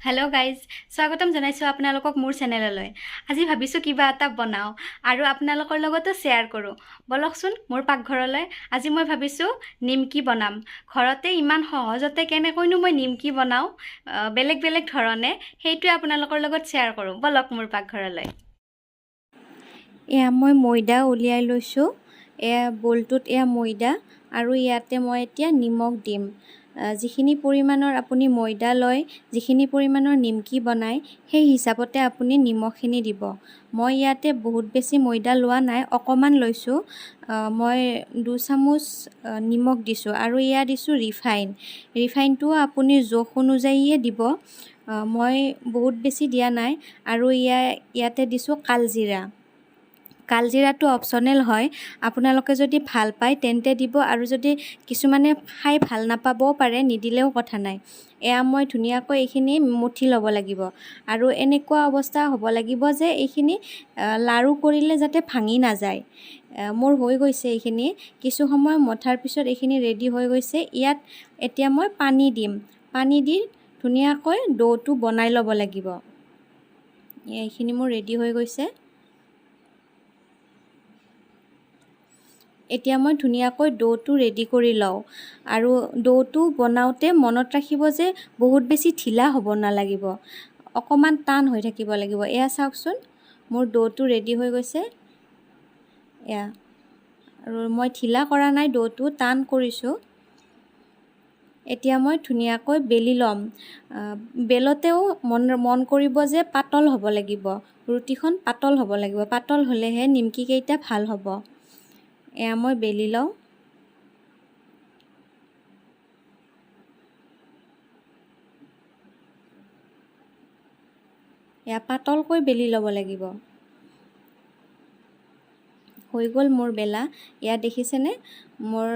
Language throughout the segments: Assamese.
হেল্ল' গাইজ, স্বাগতম জনাইছোঁ আপোনালোকক মোৰ চেনেললৈ। আজি ভাবিছোঁ কিবা এটা বনাওঁ আৰু আপোনালোকৰ লগতো শ্বেয়াৰ কৰোঁ। বলকচোন মোৰ পাকঘৰলৈ। আজি মই ভাবিছোঁ নিমকি বনাম। ঘৰতে ইমান সহজতে কেনেকৈনো মই নিমকি বনাওঁ বেলেগ বেলেগ ধৰণে, সেইটোৱে আপোনালোকৰ লগত শ্বেয়াৰ কৰোঁ। বলক মোৰ পাকঘৰলৈ। এয়া মই ময়দা উলিয়াই লৈছোঁ। এয়া বলটোত এয়া ময়দা আৰু ইয়াতে মই এতিয়া নিমখ দিম। যিখিনি পৰিমাণৰ আপুনি ময়দা লয়, যিখিনি পৰিমাণৰ নিমকি বনায়, সেই হিচাপতে আপুনি নিমখখিনি দিব। মই ইয়াতে বহুত বেছি ময়দা লোৱা নাই, অকণমান লৈছোঁ। মই 2 চামুচ নিমখ দিছোঁ আৰু এয়া দিছোঁ ৰিফাইন। ৰিফাইনটোও আপুনি জোখ অনুযায়ীয়ে দিব। মই বহুত বেছি দিয়া নাই। আৰু ইয়াতে দিছোঁ কালজিৰা। কালজিৰাটো অপশ্যনেল হয়, আপোনালোকে যদি ভাল পায় তেন্তে দিব, আৰু যদি কিছুমানে খাই ভাল নাপাবও পাৰে, নিদিলেও কথা নাই। এয়া মই ধুনীয়াকৈ এইখিনি মঠি ল'ব লাগিব আৰু এনেকুৱা অৱস্থা হ'ব লাগিব যে এইখিনি লাৰু কৰিলে যাতে ভাঙি নাযায়। মোৰ হৈ গৈছে এইখিনি। কিছু সময় মঠাৰ পিছত এইখিনি ৰেডি হৈ গৈছে। ইয়াত এতিয়া মই পানী দিম। পানী দি ধুনীয়াকৈ ডোটো বনাই ল'ব লাগিব। এইখিনি মোৰ ৰেডি হৈ গৈছে। এতিয়া মই ধুনীয়াকৈ ডোটো ৰেডি কৰি লওঁ। আৰু ডোটো বনাওঁতে মনত ৰাখিব যে বহুত বেছি ঢিলা হ'ব নালাগিব, অকণমান টান হৈ থাকিব লাগিব। এয়া চাওকচোন, মোৰ ডোটো ৰেডি হৈ গৈছে। এয়া, আৰু মই ঢিলা কৰা নাই, ডোটো টান কৰিছোঁ। এতিয়া মই ধুনীয়াকৈ বেলি ল'ম। বেলোতেও মন কৰিব যে পাতল হ'ব লাগিব, ৰুটিখন পাতল হ'ব লাগিব। পাতল হ'লেহে নিমকি কেইটা ভাল হ'ব। এয়া মই বেলি লওঁ। এয়া পাতলকৈ বেলি ল'ব লাগিব। হৈ গ'ল মোৰ বেলা। এয়া দেখিছেনে, মোৰ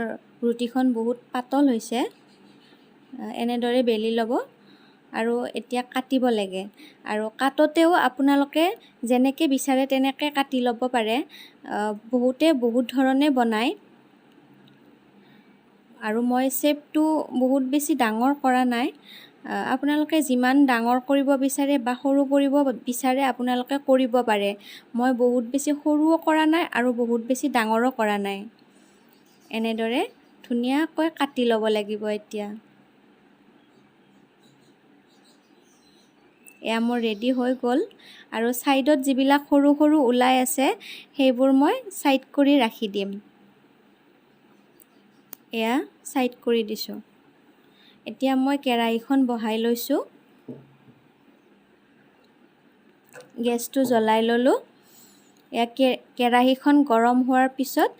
ৰুটিখন বহুত পাতল হৈছে। এনেদৰে বেলি ল'ব আৰু এতিয়া কাটিব লাগে। আৰু কাটোতেও আপোনালোকে যেনেকৈ বিচাৰে তেনেকৈ কাটি ল'ব পাৰে। বহুতে বহুত ধৰণে বনায়। আৰু মই শ্বেপটো বহুত বেছি ডাঙৰ কৰা নাই। আপোনালোকে যিমান ডাঙৰ কৰিব বিচাৰে বা সৰু কৰিব বিচাৰে আপোনালোকে কৰিব পাৰে। মই বহুত বেছি সৰুও কৰা নাই আৰু বহুত বেছি ডাঙৰো কৰা নাই। এনেদৰে ধুনীয়াকৈ কাটি ল'ব লাগিব এতিয়া। এয়া মোৰ ৰেডি হৈ গ'ল। আৰু ছাইডত যিবিলাক সৰু সৰু ওলাই আছে সেইবোৰ মই ছাইড কৰি ৰাখি দিম। এয়া ছাইড কৰি দিছোঁ। এতিয়া মই কেৰাহীখন বহাই লৈছোঁ। গেছটো জ্বলাই ল'লোঁ। এয়া কেৰাহীখন গৰম হোৱাৰ পিছত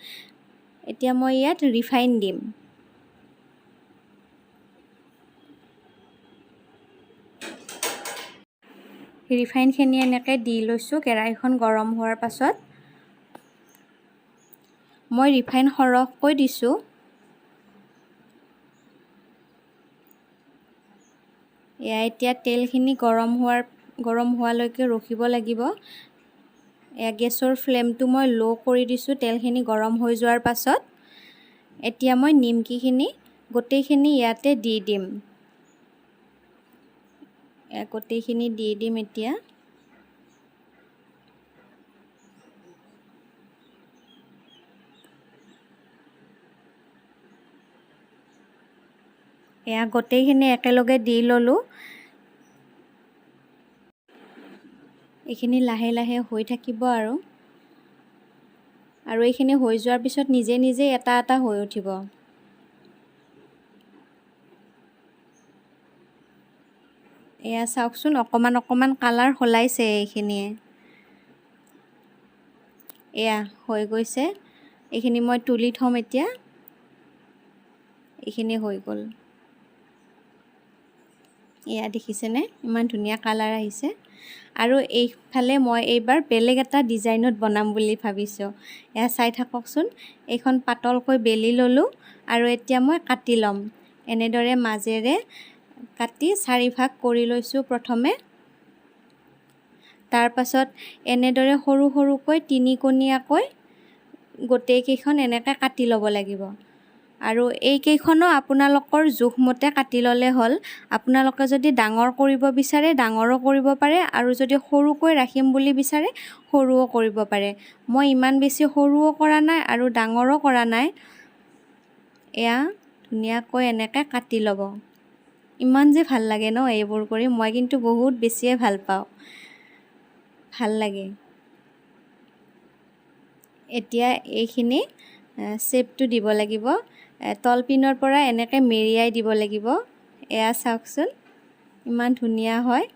এতিয়া মই ইয়াত ৰিফাইন দিম। ৰিফাইনখিনি এনেকৈ দি লৈছোঁ কেৰাহীখন গৰম হোৱাৰ পাছত। মই ৰিফাইন সৰহকৈ দিছোঁ। এয়া এতিয়া তেলখিনি গৰম হোৱালৈকে ৰখিব লাগিব। এয়া গেছৰ ফ্লেমটো মই ল' কৰি দিছোঁ তেলখিনি গৰম হৈ যোৱাৰ পাছত। এতিয়া মই নিমকিখিনি গোটেইখিনি ইয়াতে দি দিম। গোটেইখিনি দি দিম এতিয়া। এয়া গোটেইখিনি একেলগে দি ল'লোঁ। এইখিনি লাহে লাহে হৈ থাকিব আৰু এইখিনি হৈ যোৱাৰ পিছত নিজে নিজে এটা এটা হৈ উঠিব। এয়া চাওকচোন, অকণমান অকণমান কালাৰ সলাইছে এইখিনিয়ে। এয়া হৈ গৈছে। এইখিনি মই তুলি থ'ম এতিয়া। এইখিনি হৈ গ'ল। এয়া দেখিছেনে, ইমান ধুনীয়া কালাৰ আহিছে। আৰু এইফালে মই এইবাৰ বেলেগ এটা ডিজাইনত বনাম বুলি ভাবিছোঁ। এয়া চাই থাককচোন। এইখন পাতলকৈ বেলি ল'লোঁ আৰু এতিয়া মই কাটি ল'ম। এনেদৰে মাজেৰে কাটি 4 ভাগ কৰি লৈছোঁ প্ৰথমে। তাৰ পাছত এনেদৰে সৰু সৰুকৈ 3 কোণীয়াকৈ গোটেইকেইখন এনেকৈ কাটি ল'ব লাগিব। আৰু এইকেইখনো আপোনালোকৰ জোখমতে কাটি ল'লে হ'ল। আপোনালোকে যদি ডাঙৰ কৰিব বিচাৰে ডাঙৰো কৰিব পাৰে আৰু যদি সৰুকৈ ৰাখিম বুলি বিচাৰে সৰুও কৰিব পাৰে। মই ইমান বেছি সৰুও কৰা নাই আৰু ডাঙৰো কৰা নাই। এয়া ধুনীয়াকৈ এনেকৈ কাটি ল'ব। ইমান যে ভাল লাগে ন এইবোৰ কৰি, মই কিন্তু বহুত বেছিয়ে ভাল পাওঁ, ভাল লাগে। এতিয়া এইখিনি শ্বেপটো দিব লাগিব। তলপিনৰ পৰা এনেকৈ মেৰিয়াই দিব লাগিব। এয়া চাওকচোন ইমান ধুনীয়া হয়।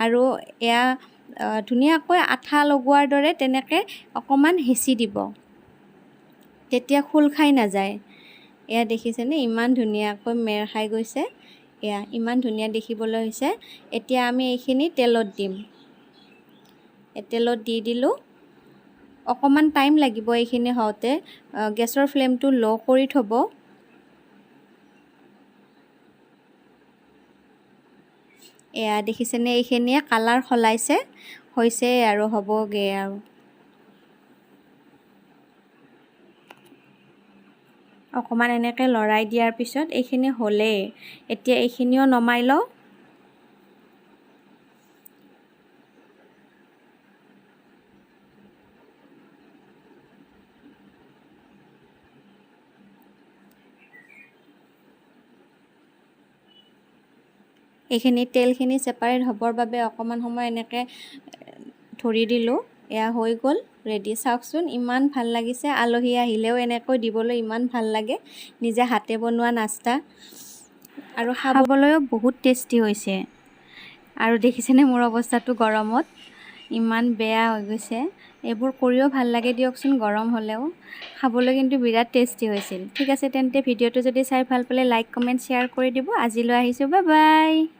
আৰু এয়া ধুনীয়াকৈ আঠা লগোৱাৰ দৰে তেনেকৈ অকণমান হেঁচি দিব, তেতিয়া খোল খাই নাযায়। এয়া দেখিছেনে ইমান ধুনীয়াকৈ মেৰ খাই গৈছে। এয়া ইমান ধুনীয়া দেখিবলৈ হৈছে। এতিয়া আমি এইখিনি তেলত দিম। তেলত দি দিলোঁ। অকণমান টাইম লাগিব এইখিনি হওঁতে। গেছৰ ফ্লেমটো ল' কৰি থ'ব। এয়া দেখিছেনে এইখিনিয়ে কালাৰ সলাইছে, হৈছে আৰু হ'বগৈ আৰু। অকণমান এনেকৈ লৰাই দিয়াৰ পিছত এইখিনি হ'লেই। এতিয়া এইখিনিও নমাই লওঁ। এইখিনি তেলখিনি ছেপাৰেট হ'বৰ বাবে অকণমান সময় এনেকৈ ধৰি দিলোঁ। এয়া হৈ গ'ল ৰেডি। চাওকচোন ইমান ভাল লাগিছে। আলহী আহিলেও এনেকৈ দিবলৈ ইমান ভাল লাগে। নিজে হাতে বনোৱা নাস্তা আৰু খাবলৈও বহুত টেষ্টি হৈছে। আৰু দেখিছেনে মোৰ অৱস্থাটো গৰমত ইমান বেয়া হৈ গৈছে। এইবোৰ কৰিও ভাল লাগে দিয়কচোন, গৰম হ'লেও খাবলৈ কিন্তু বিৰাট টেষ্টি হৈছিল। ঠিক আছে তেন্তে ভিডিঅ'টো যদি চাই ভাল পালে লাইক কমেণ্ট শ্বেয়াৰ কৰি দিব। আজিলৈ আহিছোঁ, বাই বাই।